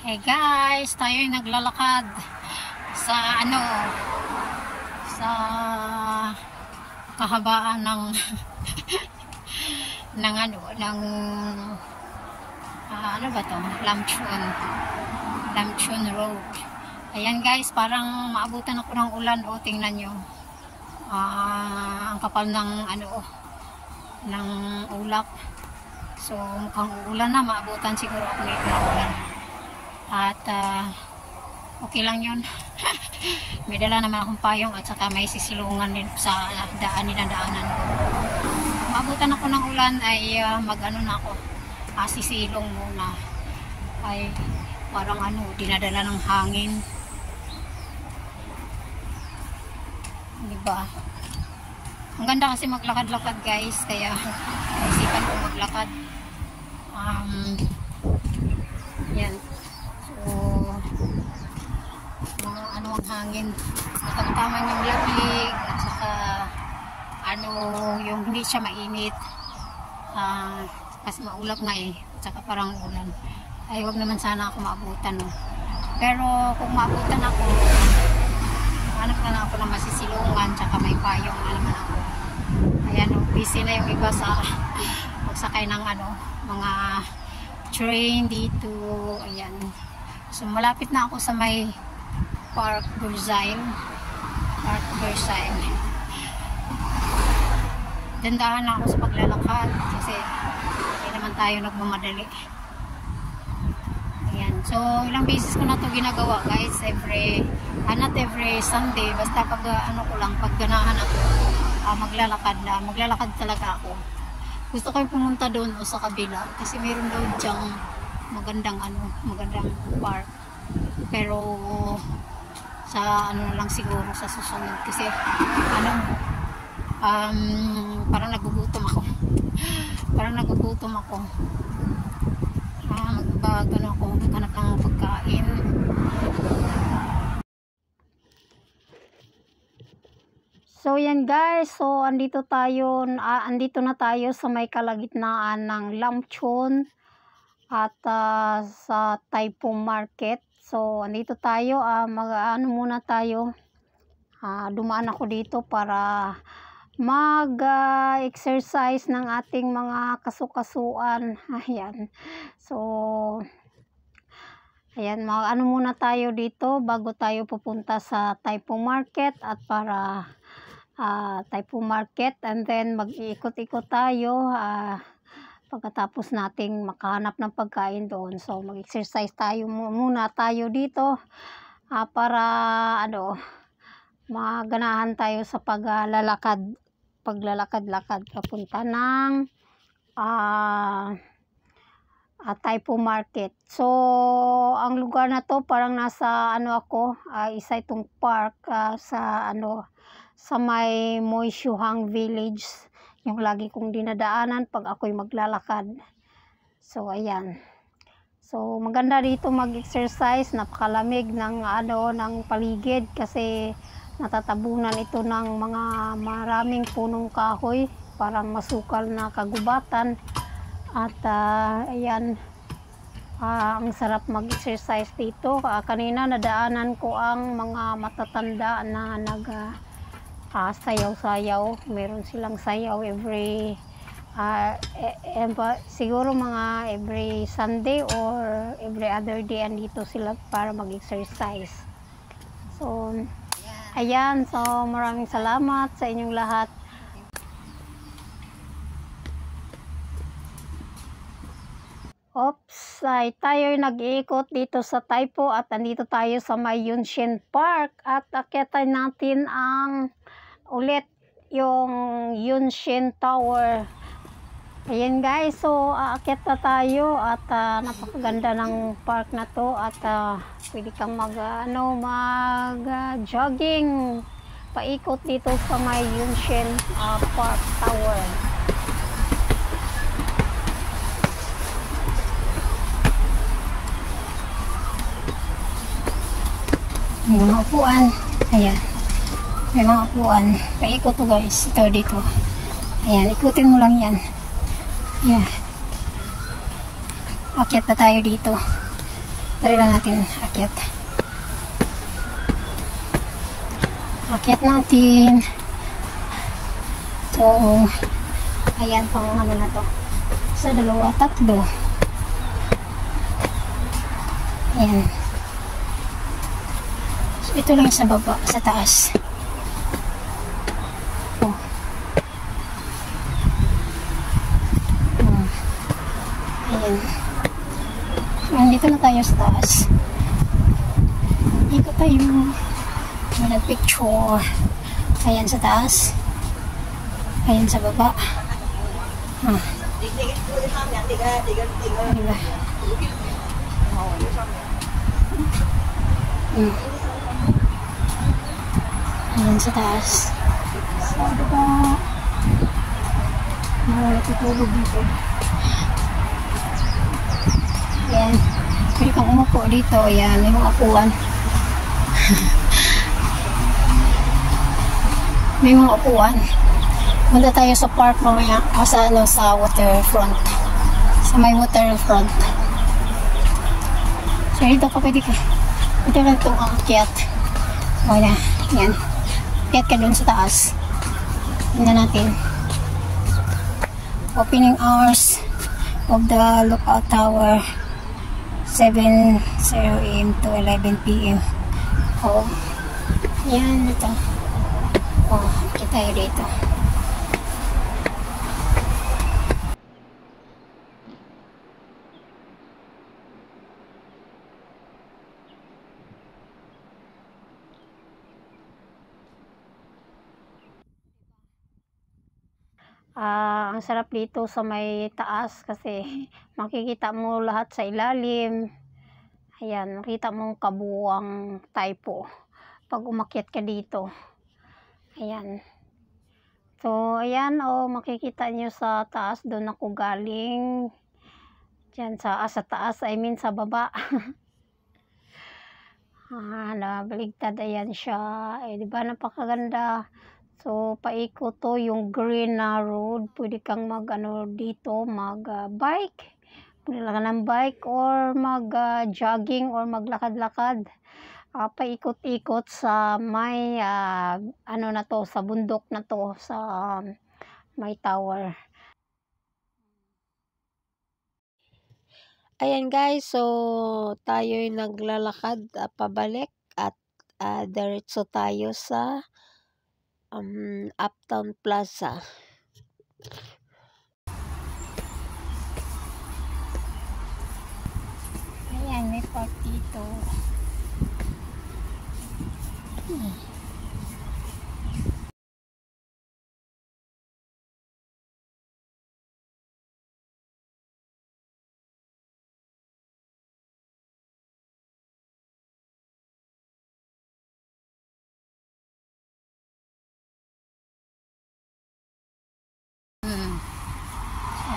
Hey guys, tayo ay naglalakad sa sa kahabaan ng ano ba to? Lamchon Road. Ayan guys, parang maabutan ako ng ulan. O, tingnan nyo. Ang kapal ng ng ulap. So, mukhang uulan na. Maabutan siguro ako ng ulan. At okay lang yun. May dala naman akong payong at saka may sisilungan din sa daanan ko. Maabutan ako ng ulan ay na ako. Sisilong muna. Ay parang dinadala ng hangin. Diba? Ang ganda kasi maglakad-lakad guys, kaya isipan ko maglakad. Yan. So, mga ang hangin. Matagtaman yung lamig at saka yung hindi siya mainit. Kasi maulap nga at saka parang ulan. Ay, wag naman sana ako maabutan. No? Pero kung maabutan ako, hanap na ako ng masisilungan, tsaka may payong na naman ako. Ayan, busy na yung iba sa pagsakay ng mga train dito. Ayan. So, malapit na ako sa may Park Versailles. Dandahan na ako sa paglalakad kasi hindi naman tayo nagmamadali. Ayan. So, ilang beses ko na ito ginagawa guys. Not every Sunday. Basta pag pag ganahan ako, maglalakad talaga ako. Gusto ko yung pumunta doon o sa kabila kasi mayroon doon dyang magandang park. Pero sa na lang siguro sa susunod kasi parang nagugutom ako. Maghanap ng pagkain. So yan guys, so andito na tayo sa may kalagitnaan ng Lamchon at sa Taipo Market. So andito tayo, muna tayo. Dumaan ako dito para mag-exercise ng ating mga kasukasuan. Ayan. So ayan, muna tayo dito bago tayo pupunta sa Taipo Market at para Taipo Market, and then mag-iikot-ikot tayo pagkatapos nating makahanap ng pagkain doon. So mag-exercise muna tayo dito para maganahan tayo sa paglalakad-lakad papunta ng Taipo Market. So ang lugar na to parang nasa isa itong park sa may Moisyuhang Village, yung lagi kong dinadaanan pag ako'y maglalakad. So ayan. So maganda dito mag-exercise, napakalamig ng paligid kasi natatabunan ito ng mga maraming punong kahoy, parang masukal na kagubatan. At ayan, ang sarap mag-exercise dito. Kanina nadaanan ko ang mga matatanda na sayaw-sayaw. Meron silang sayaw siguro mga every Sunday or every other day andito sila para mag-exercise. So ayan, so maraming salamat sa inyong lahat. Tayo nag-iikot dito sa Taipo at andito tayo sa may Yunshin Park at akyatin natin ulit yung Yunshin Tower. Ayan guys, so aakyat na tayo at napakaganda ng park na to at pwede kang mag-jogging paikot dito sa may Yunshin Park Tower. May mga upuan. Ayan. May mga upuan. Paikot to guys. Ito dito. Ayan. Ikutin mo lang yan. Ayan. Akyat na tayo dito. Try lang natin akyat. Akyat natin. So, ayan pang ano na to. Sa 2, 3. Ayan. So, ito lang sa baba, sa taas. Oh. Ayan. Nandito na tayo sa taas. Dito tayo nag-picture. Ayan sa taas. Ayan sa baba. Diba? Ayan sa taas. Sa baba. Natutulog dito. Ayan. Pwede kang umupo dito. Ayan. May mga upuan. May mga upuan. Punta tayo sa park mamaya. Sa waterfront. Sa may waterfront. So, dito ka pwede ka. Ito lang itong akyat. O na. Yan. Akyat ka dun sa taas. Tingnan natin. Opening hours of the lookout tower. 7:00 AM to 11 PM. O. Yan. Dito. O. Akyat tayo dito. Ang sarap dito sa may taas kasi makikita mo lahat sa ilalim. Ayan, makita mo kabuuang Taipo pag umakyat ka dito. Ayan. So, ayan, makikita nyo sa taas, doon ako galing. Diyan sa taas, I mean sa baba. Nabaligtad, ayan siya. Diba, napakaganda. So, paikot to yung green na road. Pwede kang dito, mag-bike. Pwede lang ng bike or mag-jogging or maglakad-lakad. Paikot-ikot sa may, na to, sa bundok na to, sa may tower. Ayan guys, so tayo'y naglalakad pabalik at diretso tayo sa Uptown Plaza. Ayan, may park dito.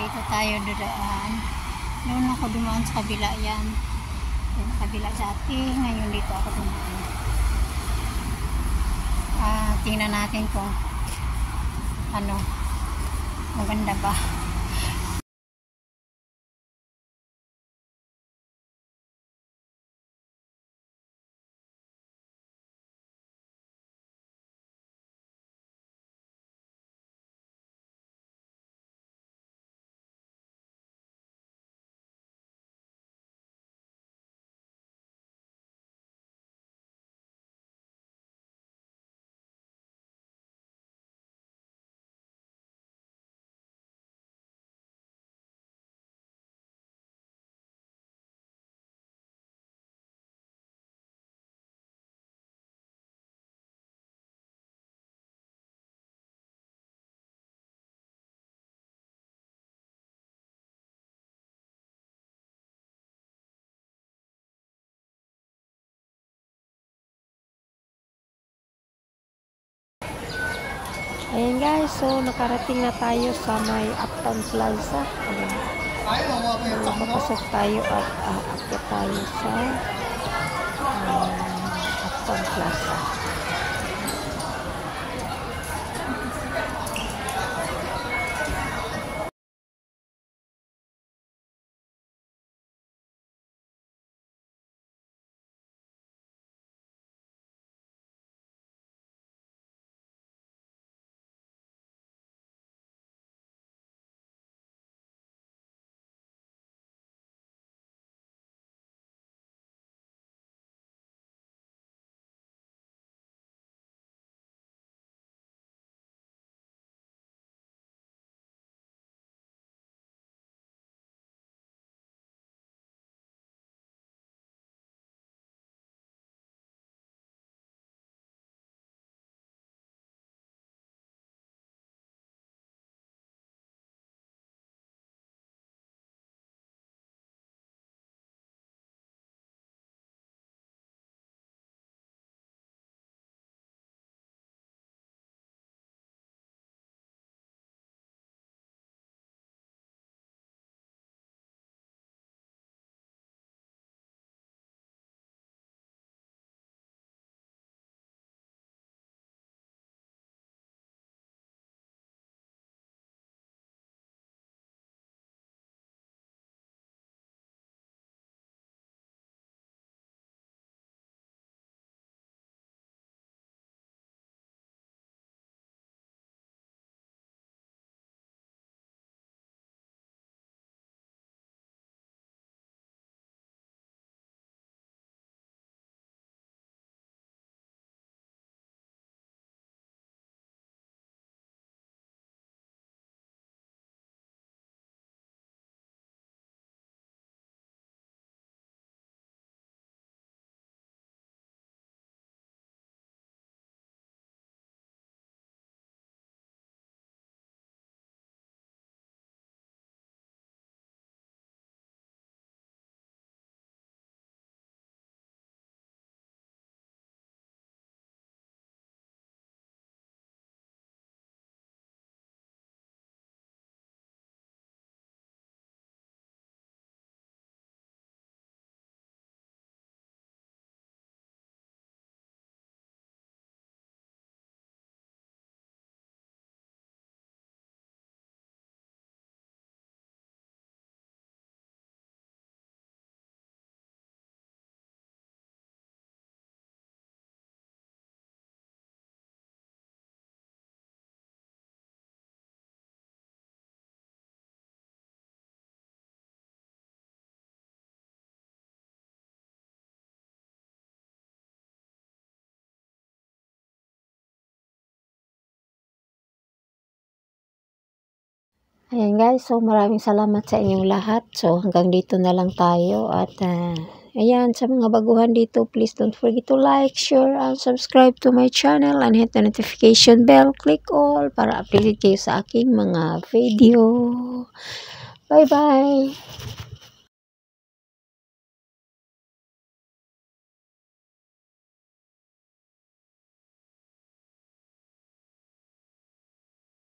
Dito tayo dadaan. Noon ako dumaan sa kabila yan. Sa kabila dati. Ngayon dito ako dumaan. Tingnan natin kung maganda ba. Ayan guys, so nakarating na tayo sa may Uptown Plaza. Ayan. Papasok tayo at aakyat tayo sa Uptown Plaza. Ayan guys, so maraming salamat sa inyong lahat. So hanggang dito na lang tayo at ayan, sa mga baguhan dito, please don't forget to like, share, and subscribe to my channel and hit the notification bell. Click all para updated kayo sa aking mga video. Bye-bye!